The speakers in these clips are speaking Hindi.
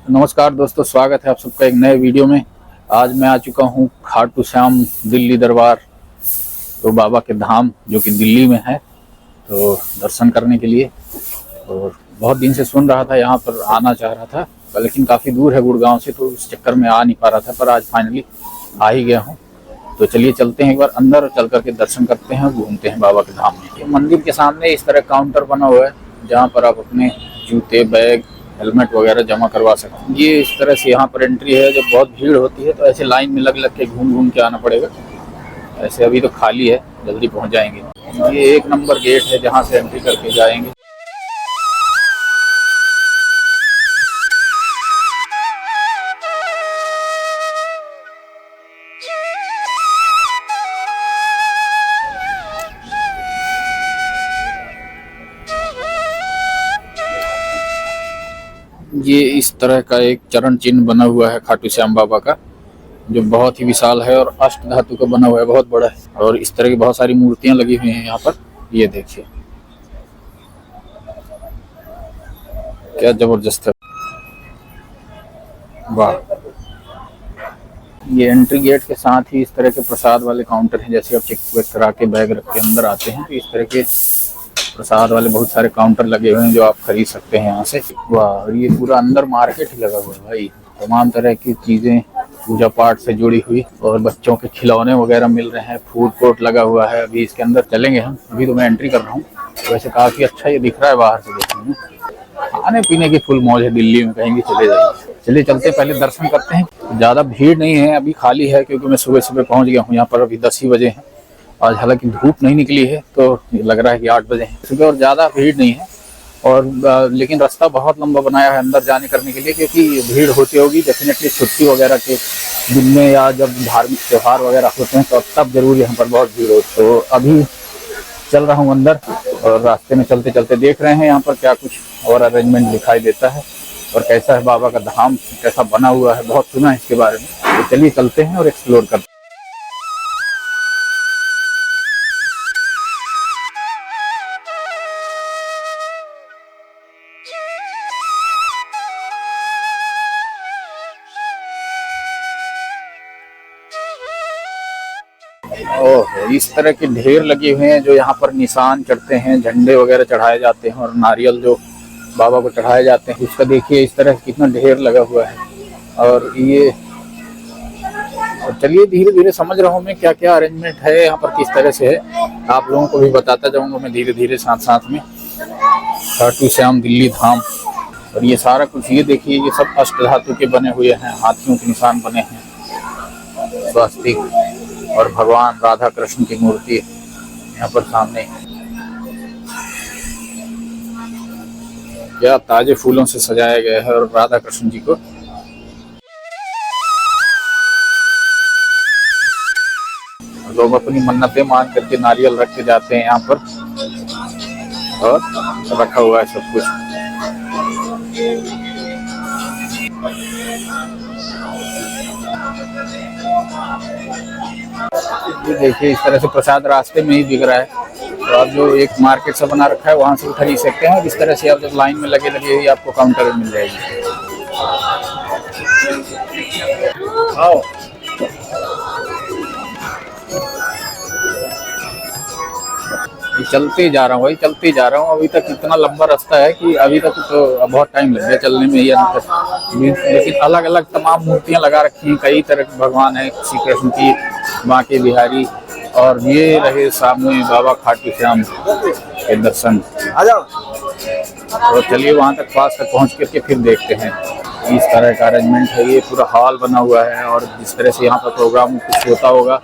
नमस्कार दोस्तों, स्वागत है आप सबका एक नए वीडियो में। आज मैं आ चुका हूँ खाटू श्याम दिल्ली दरबार, तो बाबा के धाम जो कि दिल्ली में है, तो दर्शन करने के लिए। और बहुत दिन से सुन रहा था, यहाँ पर आना चाह रहा था, लेकिन काफ़ी दूर है गुड़गांव से, तो उस चक्कर में आ नहीं पा रहा था, पर आज फाइनली आ ही गया हूँ। तो चलिए चलते हैं एक बार अंदर, चल करके दर्शन करते हैं, घूमते हैं बाबा के धाम में। ये मंदिर के सामने इस तरह काउंटर बना हुआ है, जहाँ पर आप अपने जूते, बैग, हेलमेट वगैरह जमा करवा सकते हैं। ये इस तरह से यहाँ पर एंट्री है। जब बहुत भीड़ होती है तो ऐसे लाइन में लग लग के घूम घूम के आना पड़ेगा। ऐसे अभी तो खाली है, जल्दी पहुँच जाएंगे। ये 1 नंबर गेट है जहाँ से एंट्री करके जाएंगे। ये इस तरह का एक चरण चिन्ह बना हुआ है खाटू श्याम बाबा का, जो बहुत ही विशाल है और अष्ट धातु का बना हुआ है, बहुत बड़ा है। और इस तरह की बहुत सारी मूर्तियां लगी हुई हैं यहाँ पर। ये देखिए क्या जबरदस्त है, वाह। ये एंट्री गेट के साथ ही इस तरह के प्रसाद वाले काउंटर हैं। जैसे आप चेक वेक करा के बैग रख के अंदर आते हैं, तो इस तरह के प्रसाद वाले बहुत सारे काउंटर लगे हुए हैं जो आप खरीद सकते हैं यहाँ से। वाह, और ये पूरा अंदर मार्केट ही लगा हुआ है भाई, तमाम तरह की चीजें पूजा पाठ से जुड़ी हुई, और बच्चों के खिलौने वगैरह मिल रहे हैं। फूड कोर्ट लगा हुआ है। अभी इसके अंदर चलेंगे हम, अभी तो मैं एंट्री कर रहा हूँ। वैसे काफी अच्छा ये दिख रहा है बाहर से देखने में। खाने पीने की फुल मौज है दिल्ली में, कहीं भी चले जाइए। चलिए चलते, पहले दर्शन करते हैं। ज्यादा भीड़ नहीं है, अभी खाली है, क्योंकि मैं सुबह सुबह पहुंच गया हूँ यहाँ पर। अभी 10 ही बजे हैं आज, हालांकि धूप नहीं निकली है, तो लग रहा है कि 8 बजे है सुबह, और ज़्यादा भीड़ नहीं है। और लेकिन रास्ता बहुत लंबा बनाया है अंदर जाने करने के लिए, क्योंकि भीड़ होती होगी डेफिनेटली छुट्टी वगैरह के दिन में, या जब धार्मिक त्यौहार वगैरह होते हैं तो तब जरूर यहाँ पर बहुत भीड़ होती है। तो अभी चल रहा हूँ अंदर, और रास्ते में चलते चलते देख रहे हैं यहाँ पर क्या कुछ और अरेंजमेंट दिखाई देता है, और कैसा है बाबा का धाम, कैसा बना हुआ है। बहुत सुना है इसके बारे में, तो चलिए चलते हैं और एक्सप्लोर करते हैं। ओह, इस तरह के ढेर लगे हुए हैं, जो यहाँ पर निशान चढ़ते हैं, झंडे वगैरह चढ़ाए जाते हैं, और नारियल जो बाबा को चढ़ाए जाते हैं, उसका देखिए इस तरह कितना ढेर लगा हुआ है। और ये, और चलिए धीरे धीरे समझ रहा हूँ मैं क्या क्या अरेंजमेंट है यहाँ पर, किस तरह से है, आप लोगों को भी बताता जाऊंगा मैं धीरे धीरे साथ साथ में। खाटू श्याम दिल्ली धाम, और ये सारा कुछ, ये देखिए ये सब अष्ट धातु के बने हुए हैं, हाथियों के निशान बने हैं, स्वास्तिक, और भगवान राधा कृष्ण की मूर्ति यहाँ पर सामने। क्या ताजे फूलों से सजाया गया है, और राधा कृष्ण जी को। लोग अपनी मन्नतें मान करके नारियल रख के जाते हैं यहाँ पर, और रखा हुआ है सब कुछ। ये देखिए इस तरह से प्रसाद रास्ते में ही बिक रहा है, तो आप जो एक मार्केट सा बना रखा है वहां से खरीद सकते हैं। और इस तरह से आप जब लाइन में लगे लगे ही आपको काउंटर में मिल जाएगी। आओ, चलते जा रहा हूँ भाई, चलते जा रहा हूँ। अभी तक इतना लंबा रास्ता है कि अभी तक तो बहुत टाइम लग गया चलने में ही अंदर। लेकिन अलग अलग तमाम मूर्तियां लगा रखी हैं, कई तरह के भगवान हैं, श्री कृष्ण की, बांके बिहारी, और ये रहे सामने बाबा खाटू श्याम के दर्शन। और चलिए वहां तक, पास तक पहुंच करके फिर देखते हैं। इस तरह का अरेंजमेंट है, ये पूरा हॉल बना हुआ है, और जिस तरह से यहाँ पर प्रोग्राम कुछ होता होगा,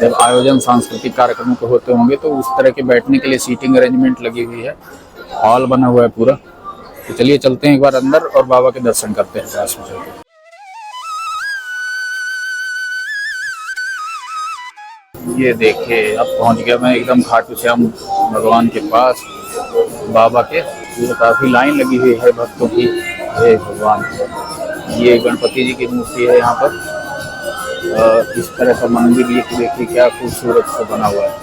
जब आयोजन सांस्कृतिक कार्यक्रमों के होते होंगे, तो उस तरह के बैठने के लिए सीटिंग अरेंजमेंट लगी हुई है, हॉल बना हुआ है पूरा। तो चलिए चलते हैं एक बार अंदर और बाबा के दर्शन करते हैं पास में जाकर। ये देखिए अब पहुंच गया मैं एकदम खाटू श्याम भगवान के पास, बाबा के। ये काफी लाइन लगी हुई है भक्तों की। हे भगवान, ये गणपति जी की मूर्ति है यहाँ पर। इस तरह का मंदिर, ये देखिए क्या खूबसूरत सा बना हुआ है।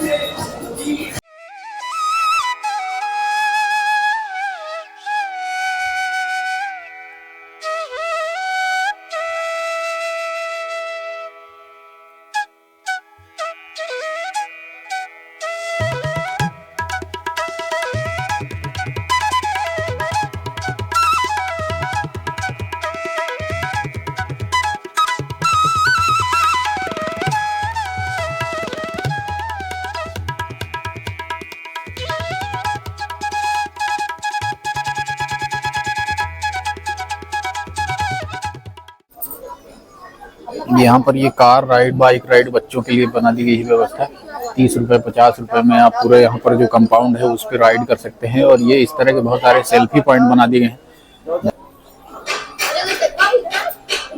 यहाँ पर ये कार राइड, बाइक राइड बच्चों के लिए बना दी गई है व्यवस्था। 30 रुपए 50 रुपए में आप पूरे यहाँ पर जो कंपाउंड है उस पर राइड कर सकते हैं। और ये इस तरह के बहुत सारे सेल्फी पॉइंट बना दिए गए हैं,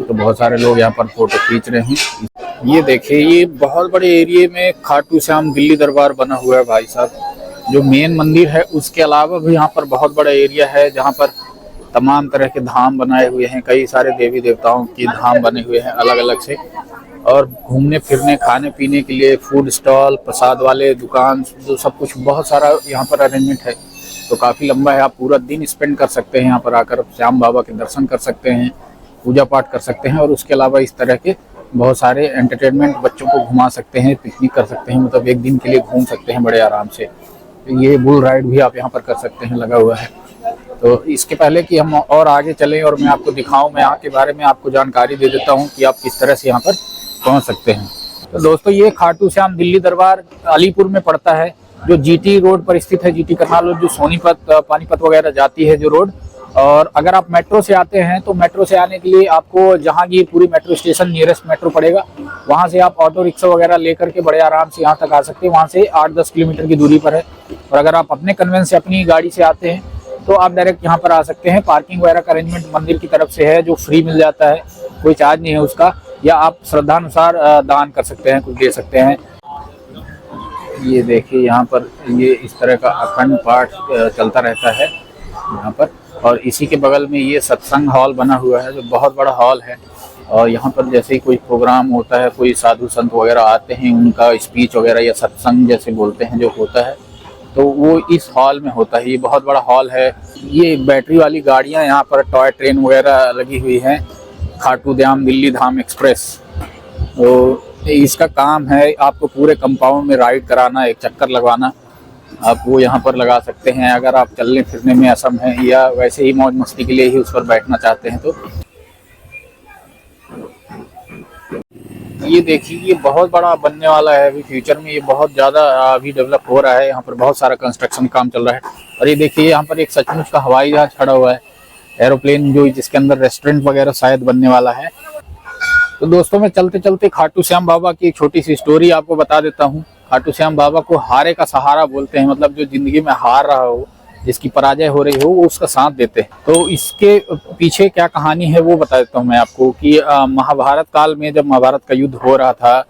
तो बहुत सारे लोग यहाँ पर फोटो खींच रहे हैं। ये देखिए, ये बहुत बड़े एरिया में खाटू श्याम दिल्ली दरबार बना हुआ है भाई साहब। जो मेन मंदिर है उसके अलावा भी यहाँ पर बहुत बड़ा एरिया है जहाँ पर तमाम तरह के धाम बनाए हुए हैं। कई सारे देवी देवताओं के धाम बने हुए हैं अलग अलग से। और घूमने फिरने, खाने पीने के लिए फूड स्टॉल, प्रसाद वाले दुकान, जो सब कुछ बहुत सारा यहाँ पर अरेंजमेंट है। तो काफ़ी लंबा है, आप पूरा दिन स्पेंड कर सकते हैं यहाँ पर आकर। श्याम बाबा के दर्शन कर सकते हैं, पूजा पाठ कर सकते हैं, और उसके अलावा इस तरह के बहुत सारे एंटरटेनमेंट, बच्चों को घुमा सकते हैं, पिकनिक कर सकते हैं, मतलब एक दिन के लिए घूम सकते हैं बड़े आराम से। ये बुल राइड भी आप यहाँ पर कर सकते हैं, लगा हुआ है। तो इसके पहले कि हम और आगे चलें और मैं आपको दिखाऊं, मैं यहाँ के बारे में आपको जानकारी दे देता हूँ कि आप किस तरह से यहाँ पर पहुँच सकते हैं। तो दोस्तों, ये खाटू श्याम दिल्ली दरबार अलीपुर में पड़ता है, जो जीटी रोड पर स्थित है। जीटी करनाल जो सोनीपत, पानीपत वगैरह जाती है जो रोड। और अगर आप मेट्रो से आते हैं तो मेट्रो से आने के लिए आपको Jahangirpuri metro station nearest metro पड़ेगा। वहां से आप ऑटो रिक्शा वगैरह लेकर के बड़े आराम से यहाँ तक आ सकते हैं। वहां से 8-10 किलोमीटर की दूरी पर है। और अगर आप अपने कन्वेंस से, अपनी गाड़ी से आते हैं तो आप डायरेक्ट यहाँ पर आ सकते हैं। पार्किंग वगैरह का अरेंजमेंट मंदिर की तरफ से है, जो फ्री मिल जाता है, कोई चार्ज नहीं है उसका। या आप श्रद्धानुसार दान कर सकते हैं, कुछ दे सकते हैं। ये देखिए, यहाँ पर ये इस तरह का अखंड पाठ चलता रहता है यहाँ पर। और इसी के बगल में ये सत्संग हॉल बना हुआ है, जो बहुत बड़ा हॉल है। और यहाँ पर जैसे ही कोई प्रोग्राम होता है, कोई साधु संत वगैरह आते हैं, उनका स्पीच वगैरह या सत्संग जैसे बोलते हैं जो होता है, तो वो इस हॉल में होता है। ये बहुत बड़ा हॉल है। ये बैटरी वाली गाड़ियाँ यहाँ पर, टॉय ट्रेन वगैरह लगी हुई हैं, खाटू श्याम दिल्ली धाम एक्सप्रेस। तो इसका काम है आपको पूरे कंपाउंड में राइड कराना, एक चक्कर लगवाना। आप वो यहाँ पर लगा सकते हैं अगर आप चलने फिरने में असम हैं या वैसे ही मौज मस्ती के लिए ही उस पर बैठना चाहते हैं। तो ये देखिए, ये बहुत बड़ा बनने वाला है अभी फ्यूचर में। ये बहुत ज़्यादा अभी डेवलप हो रहा है। यहाँ पर बहुत सारा कंस्ट्रक्शन काम चल रहा है। और ये देखिए, यहाँ पर एक सचमुच का हवाई जहाज खड़ा हुआ है, एरोप्लेन, जो जिसके अंदर रेस्टोरेंट वगैरह शायद बनने वाला है। तो दोस्तों, मैं चलते चलते खाटू श्याम बाबा की एक छोटी सी स्टोरी आपको बता देता हूँ। खाटू श्याम बाबा को हारे का सहारा बोलते हैं, मतलब जो जिंदगी में हार रहा हो, जिसकी पराजय हो रही हो, वो उसका साथ देते हैं। तो इसके पीछे क्या कहानी है वो बता देता हूँ मैं आपको कि महाभारत काल में जब महाभारत का युद्ध हो रहा था,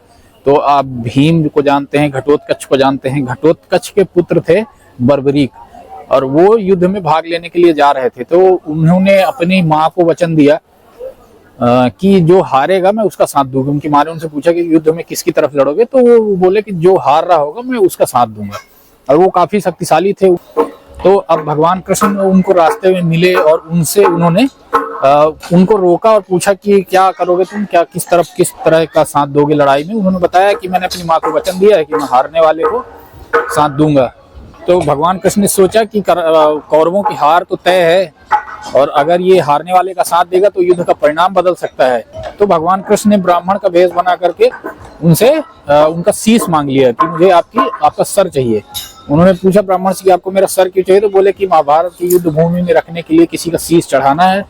तो आप भीम को जानते हैं, घटोत्कच को जानते हैं। घटोत्कच के पुत्र थे बर्बरीक, और वो युद्ध में भाग लेने के लिए जा रहे थे। तो उन्होंने अपनी माँ को वचन दिया कि जो हारेगा मैं उसका साथ दूंगा। उनकी माँ ने उनसे पूछा कि युद्ध में किसकी तरफ लड़ोगे, तो वो बोले कि जो हार रहा होगा मैं उसका साथ दूंगा। और वो काफी शक्तिशाली थे। तो अब भगवान कृष्ण उनको रास्ते में मिले और उनसे उन्होंने उनको रोका और पूछा कि क्या करोगे तुम, क्या किस तरह का साथ दोगे लड़ाई में। उन्होंने बताया कि मैंने अपनी माँ को वचन दिया है कि मैं हारने वाले को साथ दूंगा। तो भगवान कृष्ण ने सोचा कि कौरवों की हार तो तय है, और अगर ये हारने वाले का साथ देगा तो युद्ध का परिणाम बदल सकता है। तो भगवान कृष्ण ने ब्राह्मण का भेष बना करके उनसे उनका शीश मांग लिया कि मुझे आपका सर चाहिए। उन्होंने पूछा ब्राह्मण से कि आपको मेरा सर क्यों चाहिए, तो बोले कि महाभारत की युद्ध भूमि में रखने के लिए किसी का शीश चढ़ाना है,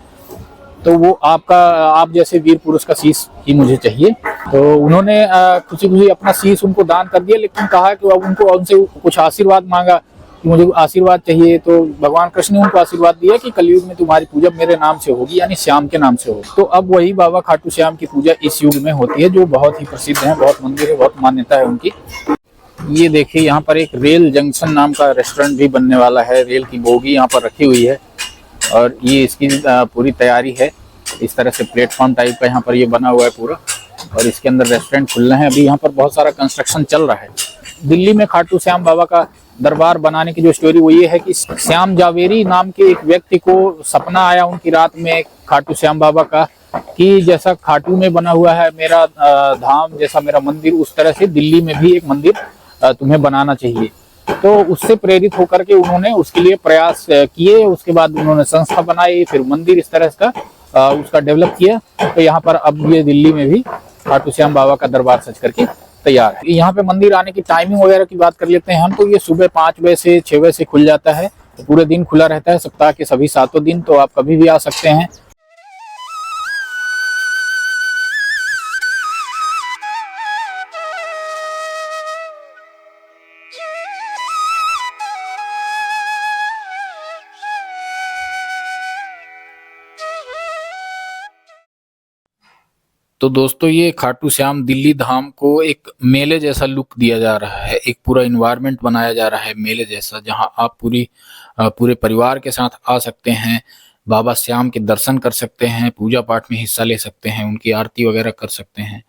तो वो आप जैसे वीर पुरुष का शीश ही मुझे चाहिए। तो उन्होंने खुशी खुशी अपना शीश उनको दान कर दिया, लेकिन कहा कि अब उनको उनसे कुछ आशीर्वाद मांगा कि मुझे आशीर्वाद चाहिए। तो भगवान कृष्ण ने उनको आशीर्वाद दिया कि कलयुग में तुम्हारी पूजा मेरे नाम से होगी, यानी श्याम के नाम से होगी। तो अब वही बाबा खाटू श्याम की पूजा इस युग में होती है, जो बहुत ही प्रसिद्ध है, बहुत मंदिर है, बहुत मान्यता है उनकी। ये देखिए, यहाँ पर एक रेल जंक्शन नाम का रेस्टोरेंट भी बनने वाला है। रेल की बोगी यहाँ पर रखी हुई है और ये इसकी पूरी तैयारी है। इस तरह से प्लेटफॉर्म टाइप का यहाँ पर ये बना हुआ है पूरा, और इसके अंदर रेस्टोरेंट खुलना है। अभी यहाँ पर बहुत सारा कंस्ट्रक्शन चल रहा है। दिल्ली में खाटू श्याम बाबा का दरबार बनाने की जो स्टोरी वो ये है कि श्याम जावेरी नाम के एक व्यक्ति को सपना आया उनकी रात में खाटू श्याम बाबा का, कि जैसा खाटू में बना हुआ है मेरा धाम, जैसा मेरा मंदिर, उस तरह से दिल्ली में भी एक मंदिर तुम्हें बनाना चाहिए। तो उससे प्रेरित होकर के उन्होंने उसके लिए प्रयास किए। उसके बाद उन्होंने संस्था बनाई, फिर मंदिर इस तरह का उसका डेवलप किया। तो यहाँ पर अब ये दिल्ली में भी खाटू श्याम बाबा का दरबार सज करके तैयार है। यहाँ पे मंदिर आने की टाइमिंग वगैरह की बात कर लेते हैं हम, तो ये सुबह 5 बजे से 6 बजे से खुल जाता है। तो पूरे दिन खुला रहता है, सप्ताह के सभी 7 दिन, तो आप कभी भी आ सकते हैं। तो दोस्तों ये खाटू श्याम दिल्ली धाम को एक मेले जैसा लुक दिया जा रहा है, एक पूरा इन्वायरमेंट बनाया जा रहा है मेले जैसा, जहां आप पूरे परिवार के साथ आ सकते हैं, बाबा श्याम के दर्शन कर सकते हैं, पूजा पाठ में हिस्सा ले सकते हैं, उनकी आरती वगैरह कर सकते हैं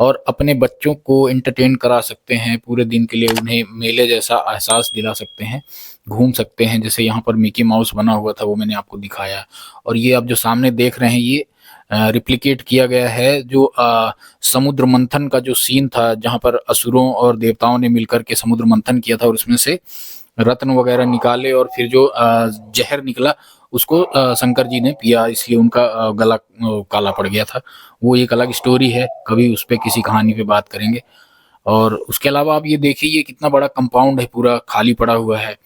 और अपने बच्चों को एंटरटेन करा सकते हैं। पूरे दिन के लिए उन्हें मेले जैसा एहसास दिला सकते हैं, घूम सकते हैं। जैसे यहाँ पर मिकी माउस बना हुआ था वो मैंने आपको दिखाया, और ये आप जो सामने देख रहे हैं ये रिप्लिकेट किया गया है जो समुद्र मंथन का जो सीन था, जहाँ पर असुरों और देवताओं ने मिलकर के समुद्र मंथन किया था और उसमें से रत्न वगैरह निकाले और फिर जो जहर निकला उसको शंकर जी ने पिया, इसलिए उनका गला काला पड़ गया था। वो एक अलग स्टोरी है, कभी उस पर किसी कहानी पे बात करेंगे। और उसके अलावा आप ये देखिए ये कितना बड़ा कंपाउंड है, पूरा खाली पड़ा हुआ है,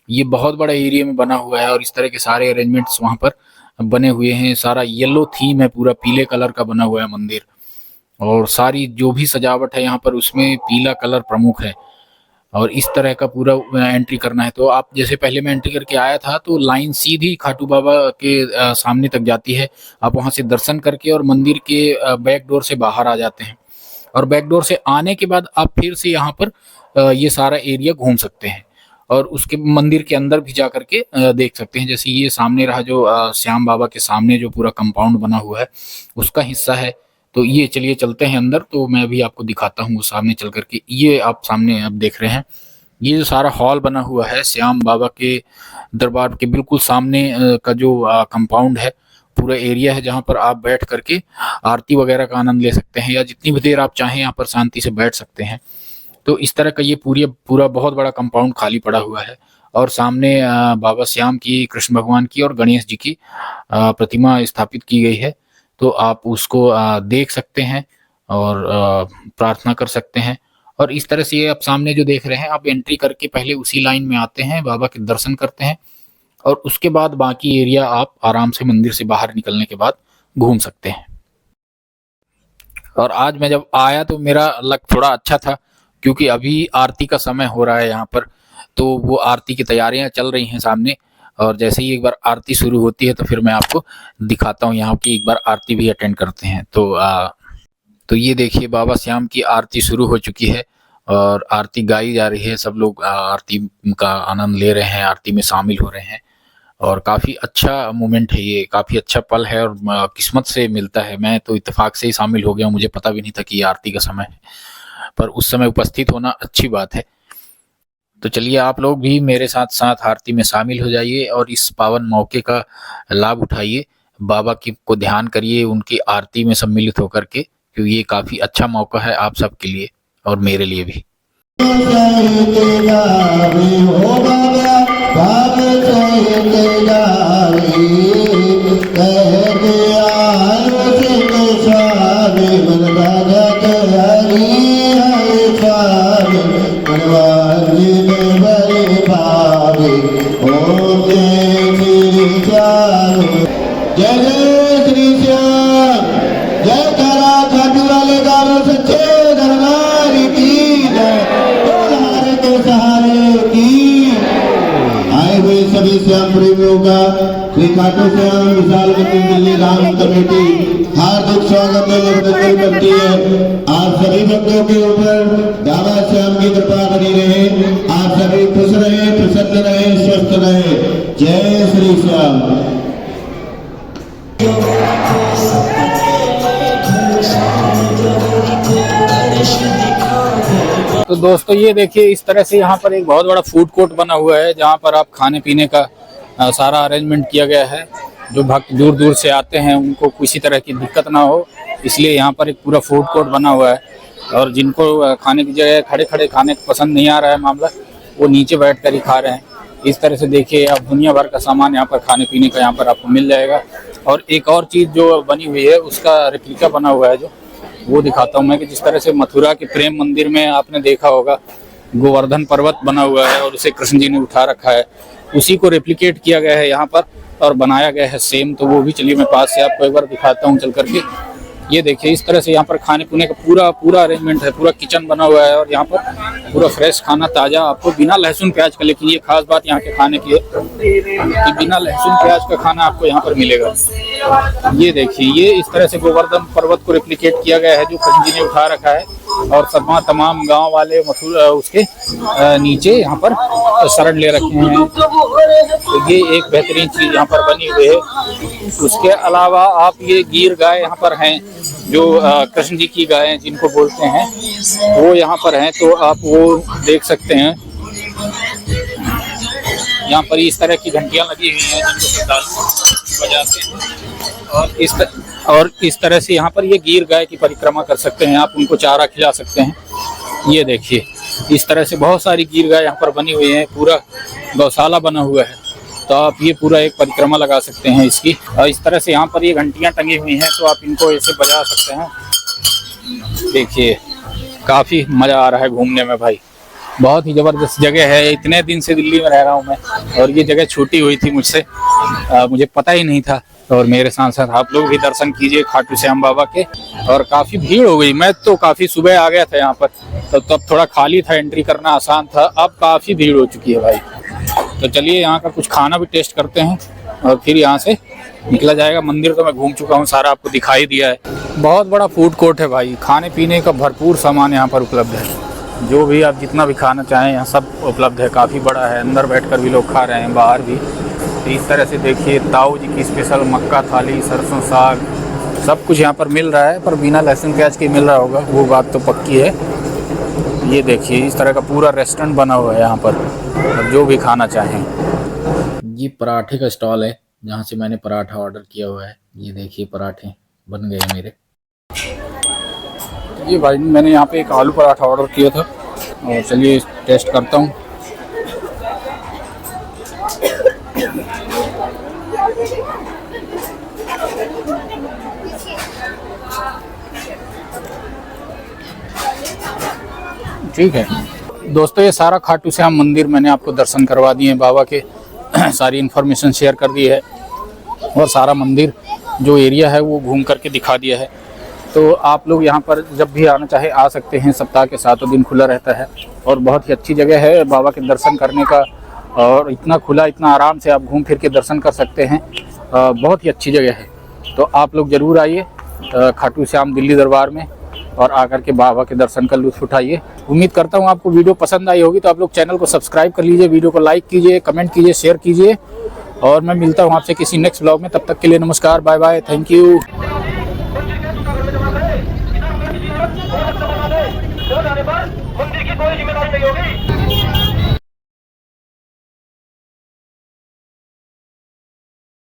ये बहुत बड़ा एरिया में बना हुआ है और इस तरह के सारे अरेंजमेंट्स वहाँ पर बने हुए हैं। सारा येलो थीम है, पूरा पीले कलर का बना हुआ है मंदिर, और सारी जो भी सजावट है यहाँ पर उसमें पीला कलर प्रमुख है। और इस तरह का पूरा एंट्री करना है तो आप, जैसे पहले मैं एंट्री करके आया था तो लाइन सीधी खाटू बाबा के सामने तक जाती है। आप वहाँ से दर्शन करके और मंदिर के बैक डोर से बाहर आ जाते हैं, और बैक डोर से आने के बाद आप फिर से यहाँ पर ये सारा एरिया घूम सकते हैं और उसके मंदिर के अंदर भी जा करके देख सकते हैं। जैसे ये सामने रहा जो श्याम बाबा के सामने जो पूरा कंपाउंड बना हुआ है उसका हिस्सा है। तो ये चलिए चलते हैं अंदर, तो मैं अभी आपको दिखाता हूँ वो सामने चल करके। ये आप सामने अब देख रहे हैं ये जो सारा हॉल बना हुआ है श्याम बाबा के दरबार के बिल्कुल सामने का जो कंपाउंड है, पूरा एरिया है जहाँ पर आप बैठ करके आरती वगैरह का आनंद ले सकते हैं, या जितनी भी देर आप चाहें यहाँ पर शांति से बैठ सकते हैं। तो इस तरह का ये पूरा बहुत बड़ा कंपाउंड खाली पड़ा हुआ है, और सामने बाबा श्याम की, कृष्ण भगवान की और गणेश जी की प्रतिमा स्थापित की गई है। तो आप उसको देख सकते हैं और प्रार्थना कर सकते हैं। और इस तरह से ये आप सामने जो देख रहे हैं, आप एंट्री करके पहले उसी लाइन में आते हैं, बाबा के दर्शन करते हैं, और उसके बाद बाकी एरिया आप आराम से मंदिर से बाहर निकलने के बाद घूम सकते हैं। और आज मैं जब आया तो मेरा लक थोड़ा अच्छा था, क्योंकि अभी आरती का समय हो रहा है यहाँ पर, तो वो आरती की तैयारियां चल रही हैं सामने। और जैसे ही एक बार आरती शुरू होती है तो फिर मैं आपको दिखाता हूँ यहाँ की, एक बार आरती भी अटेंड करते हैं। तो ये देखिए बाबा श्याम की आरती शुरू हो चुकी है और आरती गाई जा रही है, सब लोग आरती का आनंद ले रहे हैं, आरती में शामिल हो रहे हैं। और काफ़ी अच्छा मोमेंट है ये, काफ़ी अच्छा पल है और किस्मत से मिलता है। मैं तो इत्तेफाक से ही शामिल हो गया, मुझे पता भी नहीं था कि ये आरती का समय है, पर उस समय उपस्थित होना अच्छी बात है। तो चलिए आप लोग भी मेरे साथ साथ आरती में शामिल हो जाइए और इस पावन मौके का लाभ उठाइए, बाबा की को ध्यान करिए, उनकी आरती में सम्मिलित होकर के, क्योंकि ये काफ़ी अच्छा मौका है आप सबके लिए और मेरे लिए भी। श्याम प्रेमियों का श्री खाटू श्याम विशाल मंदिर दिल्ली धाम कमेटी हार्दिक स्वागत और अभिनंदन करती है। आप सभी भक्तों के ऊपर बाबा श्याम की कृपा बनी रहे, आप सभी खुश रहे, प्रसन्न रहे, स्वस्थ रहे। जय श्री श्याम। तो दोस्तों ये देखिए इस तरह से यहाँ पर एक बहुत बड़ा फूड कोर्ट बना हुआ है, जहाँ पर आप खाने पीने का सारा अरेंजमेंट किया गया है। जो भक्त दूर दूर से आते हैं उनको किसी तरह की दिक्कत ना हो, इसलिए यहाँ पर एक पूरा फूड कोर्ट बना हुआ है। और जिनको खाने की जगह खड़े खड़े खाने पसंद नहीं आ रहा है मामला, वो नीचे बैठ कर ही खा रहे हैं। इस तरह से देखिए आप दुनिया भर का सामान यहाँ पर खाने पीने का यहाँ पर आपको मिल जाएगा। और एक और चीज़ जो बनी हुई है उसका रेप्लिका बना हुआ है, जो वो दिखाता हूँ मैं, कि जिस तरह से मथुरा के प्रेम मंदिर में आपने देखा होगा गोवर्धन पर्वत बना हुआ है और उसे कृष्ण जी ने उठा रखा है, उसी को रेप्लिकेट किया गया है यहाँ पर और बनाया गया है सेम। तो वो भी चलिए मैं पास से आपको एक बार दिखाता हूँ चल करके। ये देखिए इस तरह से यहाँ पर खाने पीने का पूरा अरेंजमेंट है, पूरा किचन बना हुआ है और यहाँ पर पूरा फ्रेश खाना ताज़ा आपको बिना लहसुन प्याज का। लेकिन ये खास बात यहाँ के खाने की है कि बिना लहसुन प्याज का खाना आपको यहाँ पर मिलेगा। ये देखिए ये इस तरह से गोवर्धन पर्वत को रेप्लिकेट किया गया है जो कृष्ण जी ने उठा रखा है और तमाम गांव वाले उसके नीचे यहाँ पर शरण ले रखे हैं। तो ये एक बेहतरीन चीज यहाँ पर बनी हुई है। उसके अलावा आप ये गीर गाय यहाँ पर हैं जो कृष्ण जी की गायें जिनको बोलते हैं वो यहाँ पर हैं, तो आप वो देख सकते हैं। यहाँ पर इस तरह की घंटियां लगी हुई हैं जिनको श्रद्धालु बजाते हैं और इस तरह से यहाँ पर ये गीर गाय की परिक्रमा कर सकते हैं, आप उनको चारा खिला सकते हैं। ये देखिए इस तरह से बहुत सारी गीर गाय यहाँ पर बनी हुई है, पूरा गौशाला बना हुआ है, तो आप ये पूरा एक परिक्रमा लगा सकते हैं इसकी। और इस तरह से यहाँ पर ये घंटियाँ टंगी हुई हैं तो आप इनको ऐसे बजा सकते हैं। देखिए काफ़ी मज़ा आ रहा है घूमने में भाई, बहुत ही ज़बरदस्त जगह है। इतने दिन से दिल्ली में रह रहा हूँ मैं और ये जगह छूटी हुई थी मुझसे, मुझे पता ही नहीं था। और मेरे साथ साथ आप लोग भी दर्शन कीजिए खाटू श्याम बाबा के। और काफ़ी भीड़ हो गई, मैं तो काफ़ी सुबह आ गया था यहाँ पर, तो तब थोड़ा खाली था, एंट्री करना आसान था। अब काफ़ी भीड़ हो चुकी है भाई। तो चलिए यहाँ का कुछ खाना भी टेस्ट करते हैं और फिर यहाँ से निकला जाएगा। मंदिर तो मैं घूम चुका हूँ, सारा आपको दिखाई दिया है। बहुत बड़ा फूड कोर्ट है भाई, खाने पीने का भरपूर सामान यहाँ पर उपलब्ध है। जो भी आप जितना भी खाना चाहें यहाँ सब उपलब्ध है। काफ़ी बड़ा है, अंदर बैठकर भी लोग खा रहे हैं, बाहर भी। तो इस तरह से देखिए ताऊ जी की स्पेशल मक्का थाली, सरसों साग, सब कुछ यहाँ पर मिल रहा है, पर बिना लहसुन प्याज के मिल रहा होगा, वो बात तो पक्की है। ये देखिए इस तरह का पूरा रेस्टोरेंट बना हुआ है यहाँ पर, और जो भी खाना चाहें। ये पराठे का स्टॉल है जहाँ से मैंने पराठा ऑर्डर किया हुआ है। ये देखिए पराठे बन गए मेरे। ये भाई मैंने यहाँ पे एक आलू पराठा ऑर्डर किया था और चलिए टेस्ट करता हूँ। ठीक है दोस्तों, ये सारा खाटू श्याम मंदिर मैंने आपको दर्शन करवा दिए हैं, बाबा के सारी इन्फॉर्मेशन शेयर कर दी है और सारा मंदिर जो एरिया है वो घूम करके दिखा दिया है। तो आप लोग यहाँ पर जब भी आना चाहे आ सकते हैं, सप्ताह के 7 दिन खुला रहता है और बहुत ही अच्छी जगह है बाबा के दर्शन करने का। और इतना खुला, इतना आराम से आप घूम फिर के दर्शन कर सकते हैं, बहुत ही अच्छी जगह है। तो आप लोग ज़रूर आइए खाटू श्याम दिल्ली दरबार में और आकर के बाबा के दर्शन का लुत्फ़ उठाइए। उम्मीद करता हूँ आपको वीडियो पसंद आई होगी, तो आप लोग चैनल को सब्सक्राइब कर लीजिए, वीडियो को लाइक कीजिए, कमेंट कीजिए, शेयर कीजिए और मैं मिलता हूँ आपसे किसी नेक्स्ट ब्लॉग में। तब तक के लिए नमस्कार, बाय बाय, थैंक यू। मंदिर की कोई जिम्मेदारी नहीं होगी।